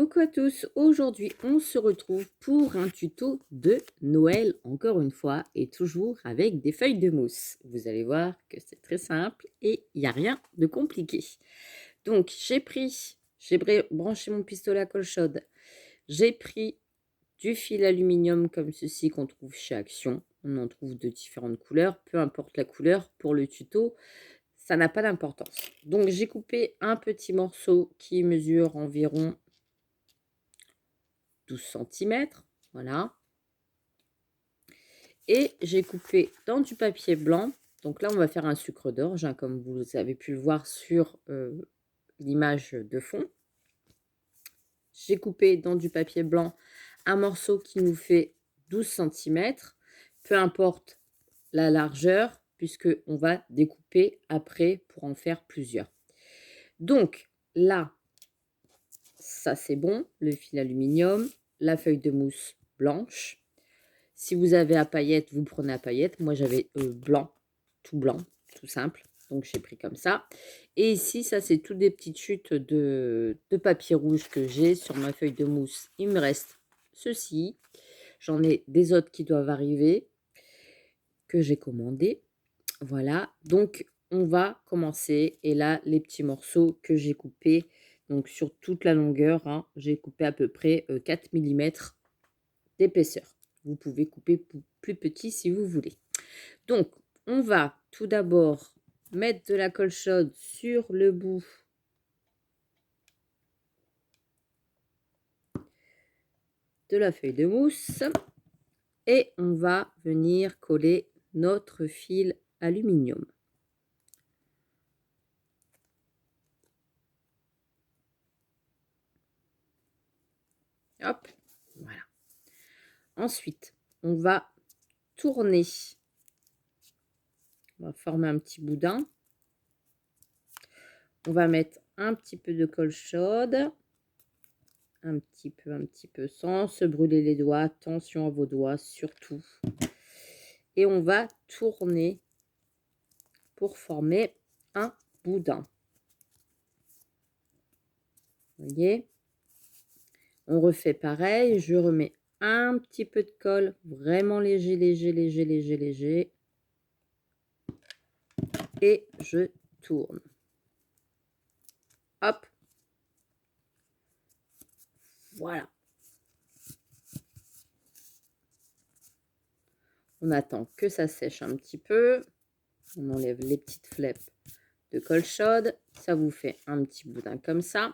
Coucou à tous, aujourd'hui on se retrouve pour un tuto de Noël encore une fois et toujours avec des feuilles de mousse. Vous allez voir que c'est très simple et il n'y a rien de compliqué. Donc j'ai branché mon pistolet à colle chaude, j'ai pris du fil aluminium comme ceci qu'on trouve chez Action. On en trouve de différentes couleurs, peu importe la couleur pour le tuto, ça n'a pas d'importance. Donc j'ai coupé un petit morceau qui mesure environ 12 centimètres, voilà. Et j'ai coupé dans du papier blanc. Donc là, on va faire un sucre d'orge, hein, comme vous avez pu le voir sur l'image de fond. J'ai coupé dans du papier blanc un morceau qui nous fait 12 centimètres. Peu importe la largeur, puisque on va découper après pour en faire plusieurs. Donc là, ça c'est bon, le fil aluminium, la feuille de mousse blanche. Si vous avez à paillettes, vous prenez à paillettes. Moi, j'avais blanc, tout simple. Donc, j'ai pris comme ça. Et ici, ça, c'est toutes des petites chutes de papier rouge que j'ai sur ma feuille de mousse. Il me reste ceci. J'en ai des autres qui doivent arriver, que j'ai commandé. Voilà. Donc, on va commencer. Et là, les petits morceaux que j'ai coupés, donc sur toute la longueur, hein, j'ai coupé à peu près 4 mm d'épaisseur. Vous pouvez couper plus petit si vous voulez. Donc, on va tout d'abord mettre de la colle chaude sur le bout de la feuille de mousse et on va venir coller notre fil aluminium. Hop, voilà. Ensuite, on va tourner. On va former un petit boudin. On va mettre un petit peu de colle chaude. Un petit peu, sans se brûler les doigts. Attention à vos doigts, surtout. Et on va tourner pour former un boudin. Vous voyez? On refait pareil. Je remets un petit peu de colle, vraiment léger, léger, léger, léger, léger. Et je tourne. Hop. Voilà. On attend que ça sèche un petit peu. On enlève les petites flèches de colle chaude. Ça vous fait un petit boudin comme ça.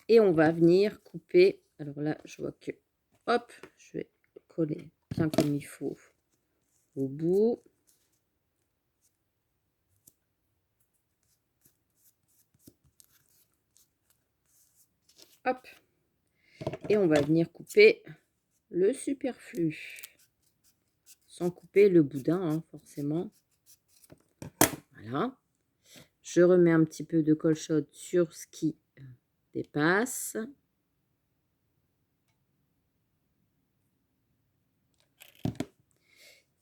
Et on va venir couper. Alors là, je vois que, hop, je vais coller bien comme il faut au bout. Hop. Et on va venir couper le superflu. Sans couper le boudin, hein, forcément. Voilà. Je remets un petit peu de colle chaude sur ce qui dépasse.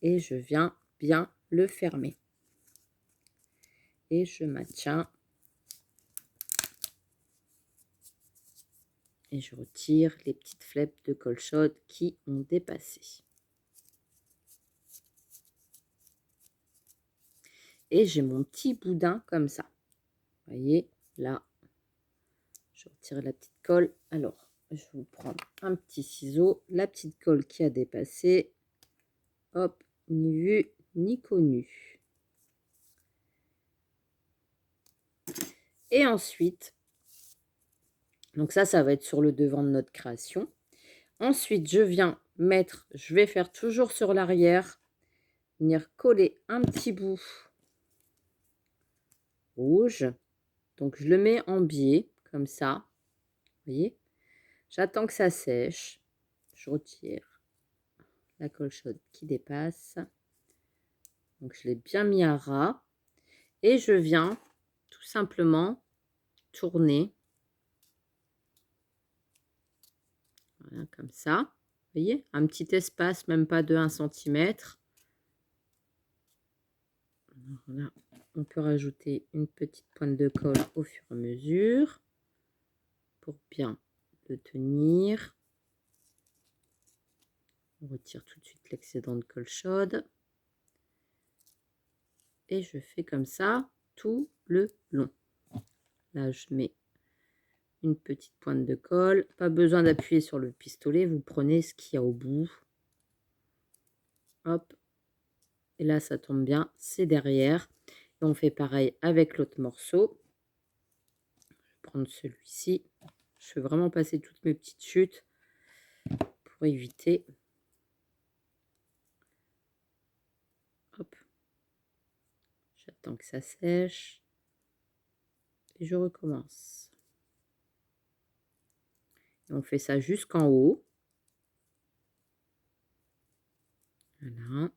Et je viens bien le fermer. Et je maintiens. Et je retire les petites flèches de colle chaude qui ont dépassé. Et j'ai mon petit boudin comme ça. Vous voyez, là, je retire la petite colle. Alors, je vais vous prendre un petit ciseau, la petite colle qui a dépassé. Hop, ni vu, ni connu. Et ensuite, donc ça va être sur le devant de notre création. Ensuite, je vais faire toujours sur l'arrière, venir coller un petit bout rouge. Donc, je le mets en biais, comme ça. Vous voyez? J'attends que ça sèche. Je retire la colle chaude qui dépasse. Donc, je l'ai bien mis à ras. Et je viens tout simplement tourner. Voilà, comme ça. Vous voyez? Un petit espace, même pas de 1 cm. Voilà. On peut rajouter une petite pointe de colle au fur et à mesure pour bien de tenir. On retire tout de suite l'excédent de colle chaude. Et je fais comme ça tout le long. Là, je mets une petite pointe de colle. Pas besoin d'appuyer sur le pistolet. Vous prenez ce qu'il y a au bout. Hop. Et là, ça tombe bien, c'est derrière. Et on fait pareil avec l'autre morceau. Je vais prendre celui-ci. Je fais vraiment passer toutes mes petites chutes pour éviter. Hop. J'attends que ça sèche. Et je recommence. Et on fait ça jusqu'en haut. Voilà.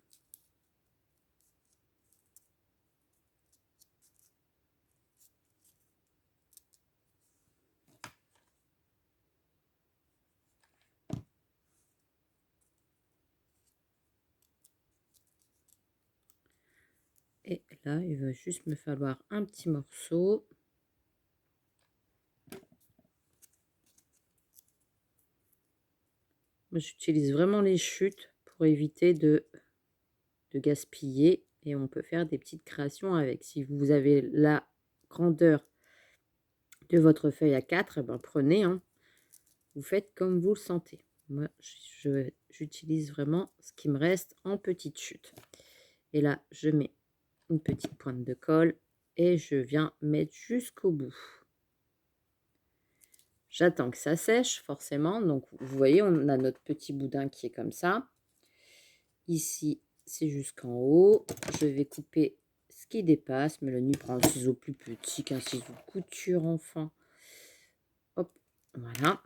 Et là, il va juste me falloir un petit morceau. Moi, j'utilise vraiment les chutes pour éviter de gaspiller. Et on peut faire des petites créations avec. Si vous avez la grandeur de votre feuille à 4, eh ben, prenez, hein. Vous faites comme vous le sentez. Moi, j'utilise vraiment ce qui me reste en petites chutes. Et là, je mets une petite pointe de colle et je viens mettre jusqu'au bout. J'attends que ça sèche, forcément. Donc, vous voyez, on a notre petit boudin qui est comme ça. Ici, c'est jusqu'en haut. Je vais couper ce qui dépasse. Mais Mélanie prend un ciseau plus petit qu'un ciseau de couture, enfin. Hop, voilà.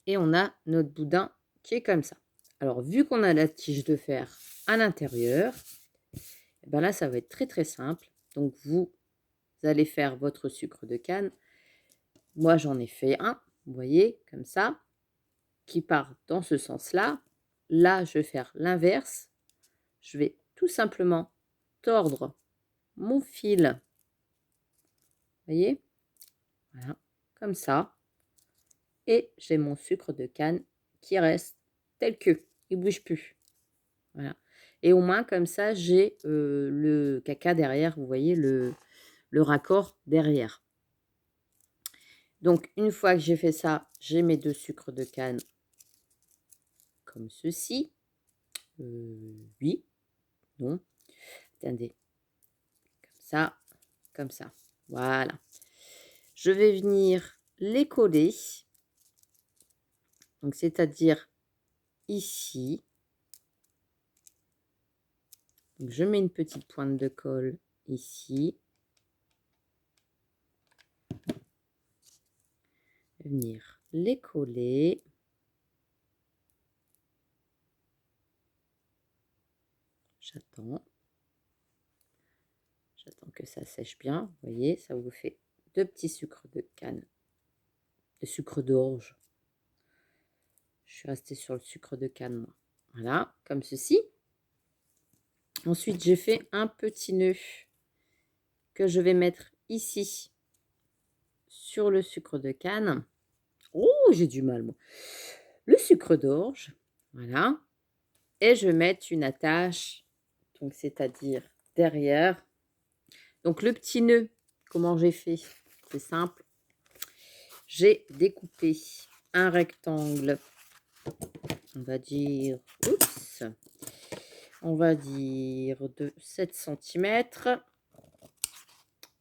Et on a notre boudin qui est comme ça. Alors, vu qu'on a la tige de fer à l'intérieur, ben là, ça va être très, très simple. Donc, vous allez faire votre sucre de canne. Moi, j'en ai fait un, vous voyez, comme ça, qui part dans ce sens-là. Là, je vais faire l'inverse. Je vais tout simplement tordre mon fil. Vous voyez? Voilà, comme ça. Et j'ai mon sucre de canne qui reste tel que. Il ne bouge plus. Voilà. Et au moins, comme ça, j'ai le caca derrière. Vous voyez, le raccord derrière. Donc, une fois que j'ai fait ça, j'ai mes deux sucres de canne comme ceci. Oui, non. Attendez. Comme ça. Voilà. Je vais venir les coller. Donc, c'est-à-dire ici. Donc, je mets une petite pointe de colle ici. Je vais venir les coller. J'attends. J'attends que ça sèche bien. Vous voyez, ça vous fait deux petits sucres de canne. De sucre d'orge. Je suis restée sur le sucre de canne, moi. Voilà, comme ceci. Ensuite, j'ai fait un petit nœud que je vais mettre ici sur le sucre de canne. Oh, j'ai du mal, moi. Le sucre d'orge. Voilà. Et je vais mettre une attache, donc c'est-à-dire derrière. Donc, le petit nœud, comment j'ai fait? C'est simple. J'ai découpé un rectangle, on va dire, oups, on va dire de 7 cm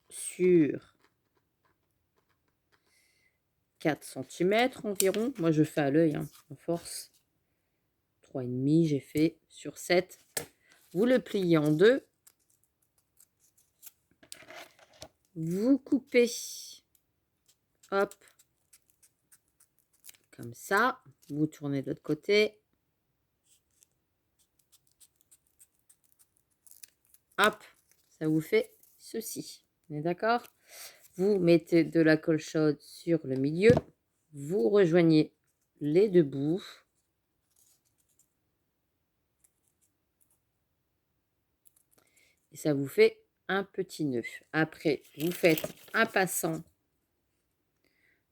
sur 4 cm environ. Moi, je fais à l'œil, hein, en force. 3,5 j'ai fait sur 7. Vous le pliez en deux. Vous coupez, hop, comme ça. Vous tournez de l'autre côté. Hop, ça vous fait ceci. On est d'accord? Vous mettez de la colle chaude sur le milieu. Vous rejoignez les deux bouts. Et ça vous fait un petit nœud. Après, vous faites un passant.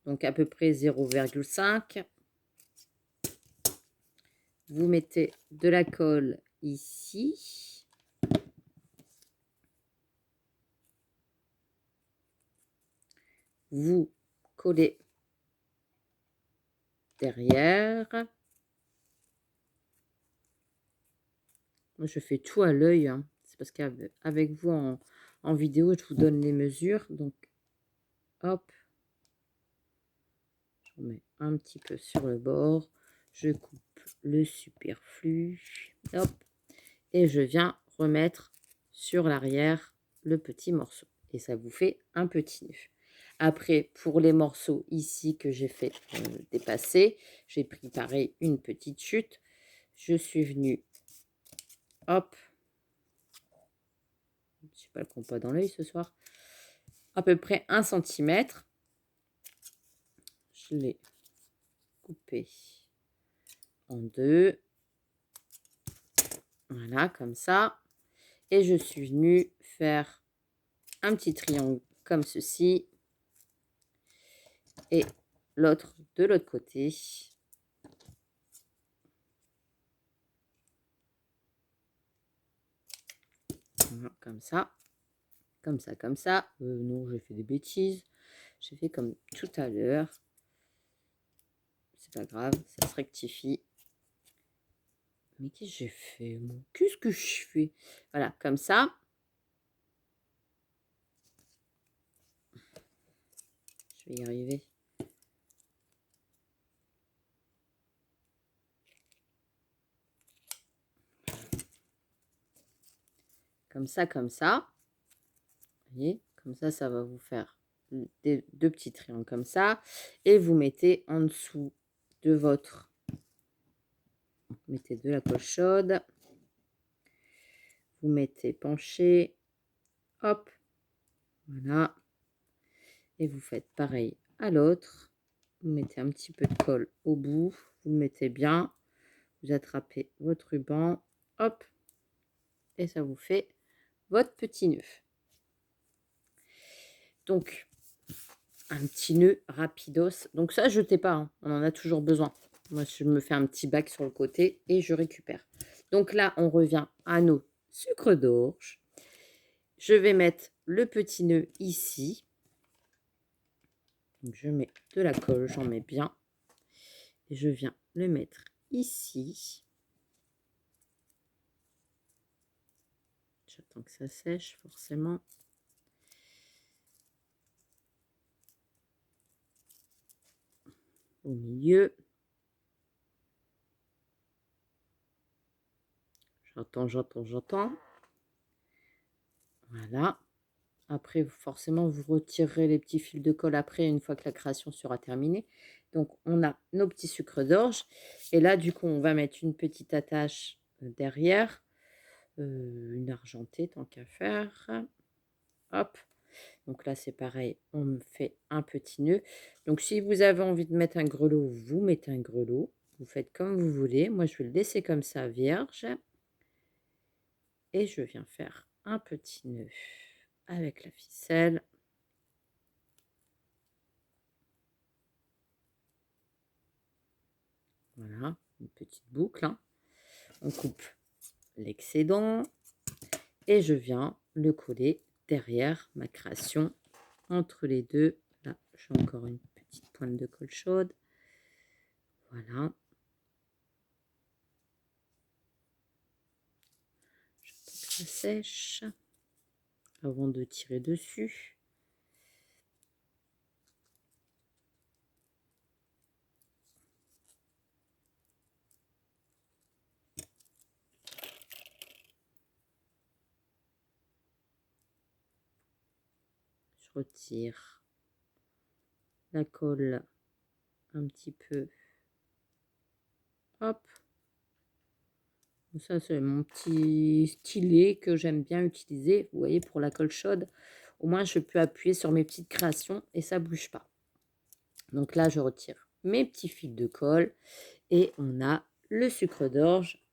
donc à peu près 0,5. Vous mettez de la colle ici. Vous collez derrière. Moi, je fais tout à l'œil, hein. C'est parce qu'avec vous en vidéo, je vous donne les mesures. Donc, hop, je mets un petit peu sur le bord. Je coupe le superflu. Hop. Et je viens remettre sur l'arrière le petit morceau. Et ça vous fait un petit nœud. Après, pour les morceaux ici que j'ai fait dépasser, j'ai préparé une petite chute. Je suis venue, hop, je sais pas le compas dans l'œil ce soir, à peu près 1 centimètre. Je l'ai coupé en deux. Voilà, comme ça. Et je suis venue faire un petit triangle comme ceci. Et l'autre de l'autre côté. Voilà, comme ça. Comme ça, comme ça. Non, j'ai fait des bêtises. J'ai fait comme tout à l'heure. C'est pas grave, ça se rectifie. Mais qu'est-ce que j'ai fait, moi? Qu'est-ce que je fais? Voilà, comme ça. Je vais y arriver. Comme ça, comme ça. Vous voyez? Comme ça va vous faire deux petits triangles comme ça. Et vous mettez en dessous de votre... Vous mettez de la colle chaude. Vous mettez penché. Hop. Voilà. Et vous faites pareil à l'autre. Vous mettez un petit peu de colle au bout. Vous mettez bien. Vous attrapez votre ruban. Hop. Et ça vous fait votre petit nœud. Donc, un petit nœud rapidos. Donc ça, jetez pas, hein. On en a toujours besoin. Moi, je me fais un petit bac sur le côté et je récupère. Donc là, on revient à nos sucres d'orge. Je vais mettre le petit nœud ici. Donc, je mets de la colle, j'en mets bien. Et je viens le mettre ici. J'attends que ça sèche, forcément. Au milieu. J'entends. Voilà. Après, forcément, vous retirerez les petits fils de colle après, une fois que la création sera terminée. Donc, on a nos petits sucres d'orge. Et là, du coup, on va mettre une petite attache derrière. Une argentée, tant qu'à faire. Hop. Donc là, c'est pareil. On me fait un petit nœud. Donc, si vous avez envie de mettre un grelot, vous mettez un grelot. Vous faites comme vous voulez. Moi, je vais le laisser comme ça, vierge. Et je viens faire un petit nœud avec la ficelle. Voilà, une petite boucle, hein. On coupe l'excédent et je viens le coller derrière ma création entre les deux. Là, j'ai encore une petite pointe de colle chaude. Voilà. J'attends que ça sèche avant de tirer dessus. Je retire la colle un petit peu. Hop. Ça, c'est mon petit stylet que j'aime bien utiliser. Vous voyez, pour la colle chaude, au moins, je peux appuyer sur mes petites créations et ça ne bouge pas. Donc là, je retire mes petits fils de colle et on a le sucre d'orge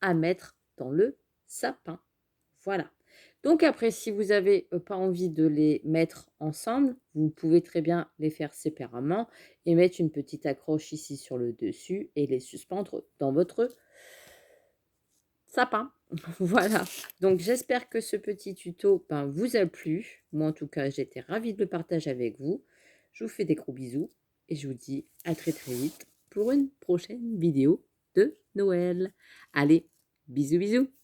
à mettre dans le sapin. Voilà. Donc après, si vous avez, pas envie de les mettre ensemble, vous pouvez très bien les faire séparément et mettre une petite accroche ici sur le dessus et les suspendre dans votre sapin. Voilà, donc j'espère que ce petit tuto, ben, vous a plu. Moi, en tout cas, j'étais ravie de le partager avec vous. Je vous fais des gros bisous et je vous dis à très, très vite pour une prochaine vidéo de Noël. Allez, bisous, bisous!